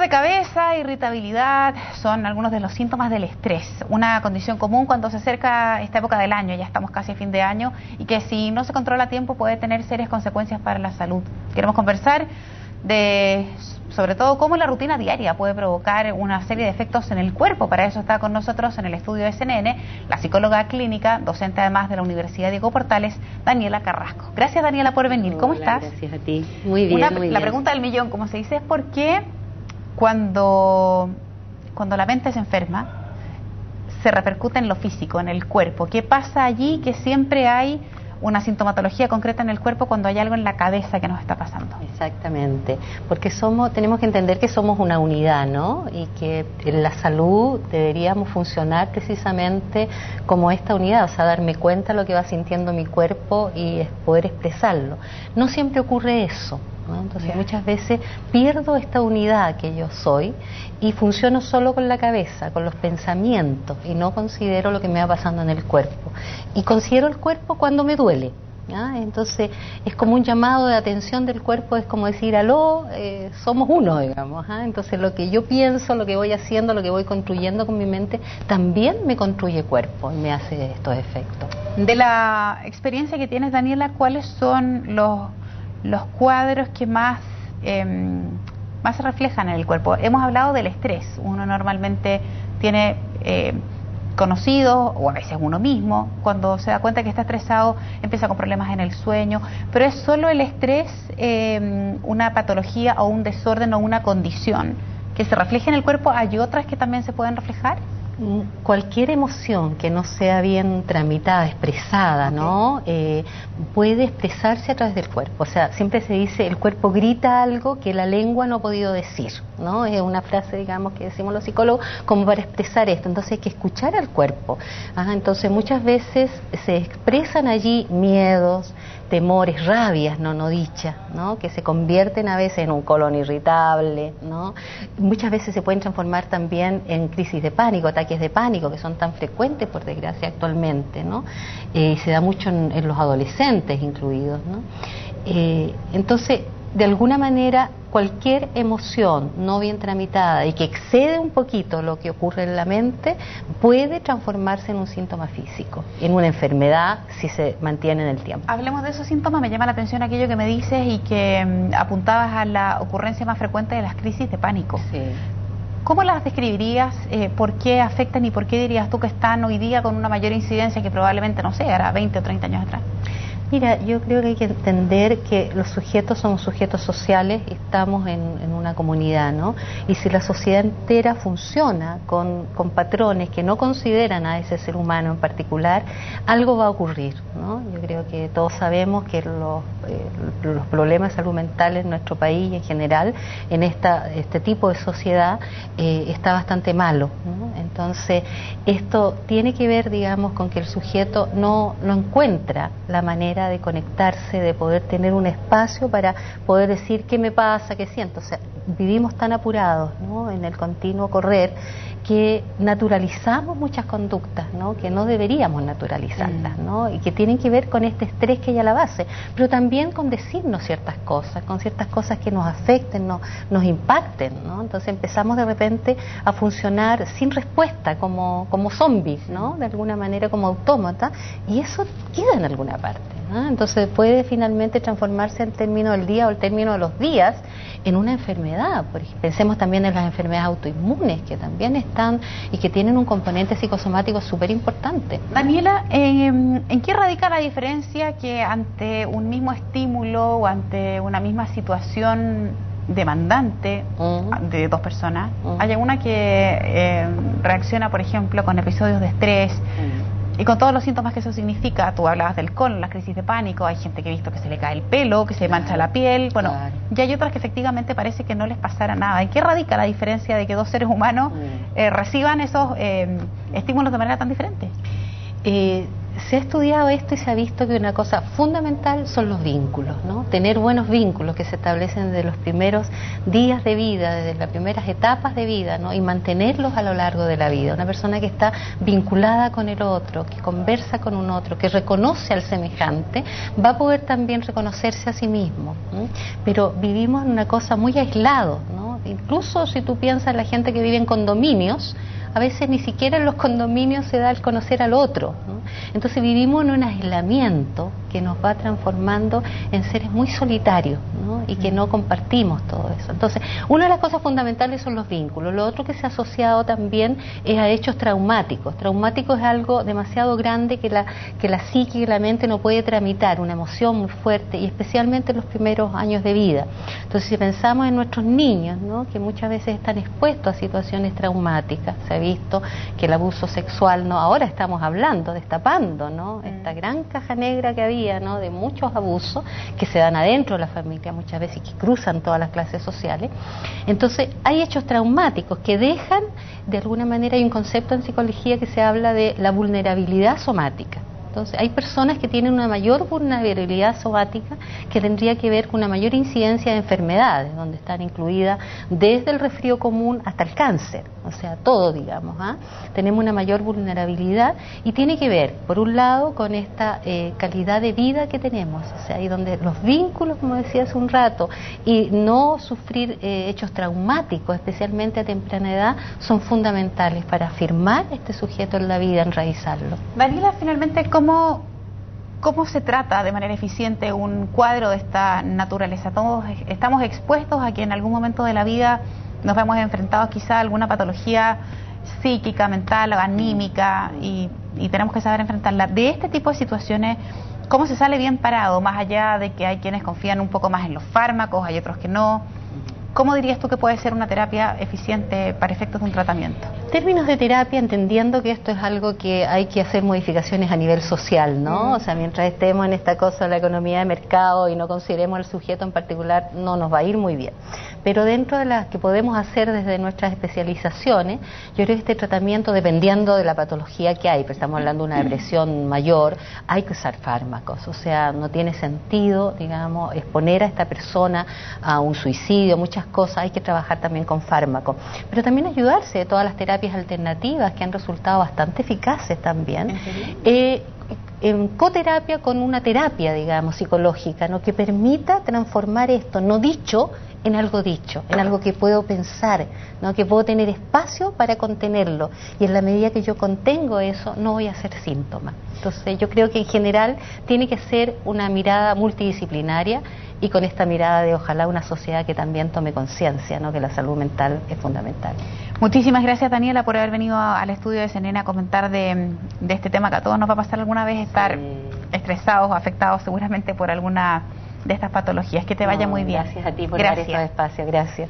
de cabeza, irritabilidad, son algunos de los síntomas del estrés, una condición común cuando se acerca esta época del año, ya estamos casi a fin de año, y que si no se controla a tiempo puede tener serias consecuencias para la salud. Queremos conversar sobre todo cómo la rutina diaria puede provocar una serie de efectos en el cuerpo. Para eso está con nosotros en el estudio de CNN la psicóloga clínica, docente además de la Universidad Diego Portales, Daniela Carrasco. Gracias, Daniela, por venir. ¿Cómo estás? Gracias a ti. Muy bien, muy bien. La pregunta del millón, como se dice, es ¿por qué cuando la mente se enferma se repercute en lo físico, en el cuerpo? ¿Qué pasa allí que siempre hay una sintomatología concreta en el cuerpo cuando hay algo en la cabeza que nos está pasando? Exactamente, porque tenemos que entender que somos una unidad, ¿no? Y que en la salud deberíamos funcionar precisamente como esta unidad, o sea, darme cuenta de lo que va sintiendo mi cuerpo y poder expresarlo. No siempre ocurre eso, ¿no? Entonces muchas veces pierdo esta unidad que yo soy y funciono solo con la cabeza, con los pensamientos, y no considero lo que me va pasando en el cuerpo. Y considero el cuerpo cuando me duele, ¿ya? Entonces es como un llamado de atención del cuerpo, es como decir, aló, somos uno, digamos, ¿ah? Entonces lo que yo pienso, lo que voy haciendo, lo que voy construyendo con mi mente, también me construye cuerpo y me hace estos efectos. De la experiencia que tienes, Daniela, ¿cuáles son los cuadros que más se reflejan en el cuerpo? Hemos hablado del estrés. Uno normalmente tiene conocidos, o a veces uno mismo, cuando se da cuenta que está estresado, empieza con problemas en el sueño. Pero ¿es solo el estrés una patología o un desorden o una condición que se refleja en el cuerpo? ¿Hay otras que también se pueden reflejar? Cualquier emoción que no sea bien tramitada, expresada, ¿no? Puede expresarse a través del cuerpo. O sea, siempre se dice, el cuerpo grita algo que la lengua no ha podido decir, ¿no? Es una frase, digamos, que decimos los psicólogos como para expresar esto. Entonces hay que escuchar al cuerpo. Entonces muchas veces se expresan allí miedos, temores, rabias no dichas, ¿no? Que se convierten a veces en un colon irritable, ¿no? Muchas veces se pueden transformar también en crisis de pánico, ataques de pánico, que son tan frecuentes, por desgracia, actualmente, ¿no? Se da mucho en los adolescentes incluidos, ¿no? Entonces, de alguna manera, cualquier emoción no bien tramitada y que excede un poquito lo que ocurre en la mente puede transformarse en un síntoma físico, en una enfermedad si se mantiene en el tiempo. Hablemos de esos síntomas. Me llama la atención aquello que me dices y que apuntabas a la ocurrencia más frecuente de las crisis de pánico. Sí. ¿Cómo las describirías? ¿Por qué afectan y por qué dirías tú que están hoy día con una mayor incidencia que probablemente, no sé, era 20 o 30 años atrás? Mira, yo creo que hay que entender que los sujetos somos sujetos sociales y estamos en una comunidad, ¿no? Y si la sociedad entera funciona con patrones que no consideran a ese ser humano en particular, algo va a ocurrir, ¿no? Yo creo que todos sabemos que los problemas de salud mental en nuestro país y en general, en este tipo de sociedad, está bastante malo, ¿no? Entonces, esto tiene que ver, digamos, con que el sujeto no encuentra la manera de conectarse, de poder tener un espacio para poder decir qué me pasa, qué siento. O sea, vivimos tan apurados, ¿no? En el continuo correr, que naturalizamos muchas conductas, ¿no? Que no deberíamos naturalizarlas, ¿no? Y que tienen que ver con este estrés que hay a la base, pero también con decirnos ciertas cosas, con ciertas cosas que nos afecten, nos impacten, ¿no? Entonces empezamos de repente a funcionar sin respuesta, como zombies, ¿no? De alguna manera como autómatas, y eso queda en alguna parte, ¿no? Entonces puede finalmente transformarse en término del día o el término de los días en una enfermedad. Pensemos también en las enfermedades autoinmunes, que también están y que tienen un componente psicosomático súper importante. Daniela, ¿en qué radica la diferencia que ante un mismo estímulo o ante una misma situación demandante de dos personas, haya una que reacciona, por ejemplo, con episodios de estrés y con todos los síntomas que eso significa? Tú hablabas del colon, las crisis de pánico, hay gente que he visto que se le cae el pelo, que se mancha la piel, bueno, y hay otras que efectivamente parece que no les pasara nada. ¿En qué radica la diferencia de que dos seres humanos reciban esos estímulos de manera tan diferente? Se ha estudiado esto y se ha visto que una cosa fundamental son los vínculos, ¿no? Tener buenos vínculos que se establecen desde los primeros días de vida, desde las primeras etapas de vida, ¿no? Y mantenerlos a lo largo de la vida. Una persona que está vinculada con el otro, que conversa con un otro, que reconoce al semejante, va a poder también reconocerse a sí mismo, ¿no? Pero vivimos en una cosa muy aislado, ¿no? ¿no? Incluso si tú piensas en la gente que vive en condominios, a veces ni siquiera en los condominios se da el conocer al otro, ¿no? Entonces vivimos en un aislamiento que nos va transformando en seres muy solitarios, ¿no? Y que no compartimos todo eso. Entonces, una de las cosas fundamentales son los vínculos. Lo otro que se ha asociado también es a hechos traumáticos. Traumático es algo demasiado grande que la psique y la mente no puede tramitar, una emoción muy fuerte, y especialmente en los primeros años de vida. Entonces, si pensamos en nuestros niños, ¿no? Que muchas veces están expuestos a situaciones traumáticas, se ha visto que el abuso sexual, ¿no? Ahora estamos hablando, destapando, ¿no? Esta gran caja negra que había, ¿no? De muchos abusos que se dan adentro de la familia muchas veces y que cruzan todas las clases sociales. Entonces hay hechos traumáticos que dejan, de alguna manera, hay un concepto en psicología que se habla de la vulnerabilidad somática. Entonces, hay personas que tienen una mayor vulnerabilidad somática que tendría que ver con una mayor incidencia de enfermedades, donde están incluidas desde el resfrío común hasta el cáncer, o sea, todo, digamos, ¿ah? Tenemos una mayor vulnerabilidad y tiene que ver, por un lado, con esta calidad de vida que tenemos, o sea, ahí donde los vínculos, como decía hace un rato, y no sufrir hechos traumáticos, especialmente a temprana edad, son fundamentales para afirmar este sujeto en la vida, enraizarlo. Daniela, finalmente, ¿cómo se trata de manera eficiente un cuadro de esta naturaleza? Todos estamos expuestos a que en algún momento de la vida nos vemos enfrentados quizá a alguna patología psíquica, mental o anímica y tenemos que saber enfrentarla. De este tipo de situaciones, ¿cómo se sale bien parado? Más allá de que hay quienes confían un poco más en los fármacos, hay otros que no. ¿Cómo dirías tú que puede ser una terapia eficiente para efectos de un tratamiento? En términos de terapia, entendiendo que esto es algo que hay que hacer modificaciones a nivel social, ¿no? O sea, mientras estemos en esta cosa de la economía de mercado y no consideremos al sujeto en particular, no nos va a ir muy bien. Pero dentro de las que podemos hacer desde nuestras especializaciones, yo creo que este tratamiento, dependiendo de la patología que hay, pero estamos hablando de una depresión mayor, hay que usar fármacos. O sea, no tiene sentido, digamos, exponer a esta persona a un suicidio, muchas cosas, hay que trabajar también con fármacos. Pero también ayudarse de todas las terapias alternativas que han resultado bastante eficaces también. En coterapia con una terapia, digamos, psicológica, ¿no? Que permita transformar esto, no dicho, en algo dicho, en algo que puedo pensar, ¿no? Que puedo tener espacio para contenerlo, y en la medida que yo contengo eso, no voy a hacer síntomas. Entonces yo creo que en general tiene que ser una mirada multidisciplinaria, y con esta mirada de ojalá una sociedad que también tome conciencia, ¿no? Que la salud mental es fundamental. Muchísimas gracias, Daniela, por haber venido al estudio de CNN a comentar de este tema que a todos nos va a pasar alguna vez, estar estresados o afectados seguramente por alguna de estas patologías. Que te vaya muy bien. Gracias a ti por dar este espacio. Gracias.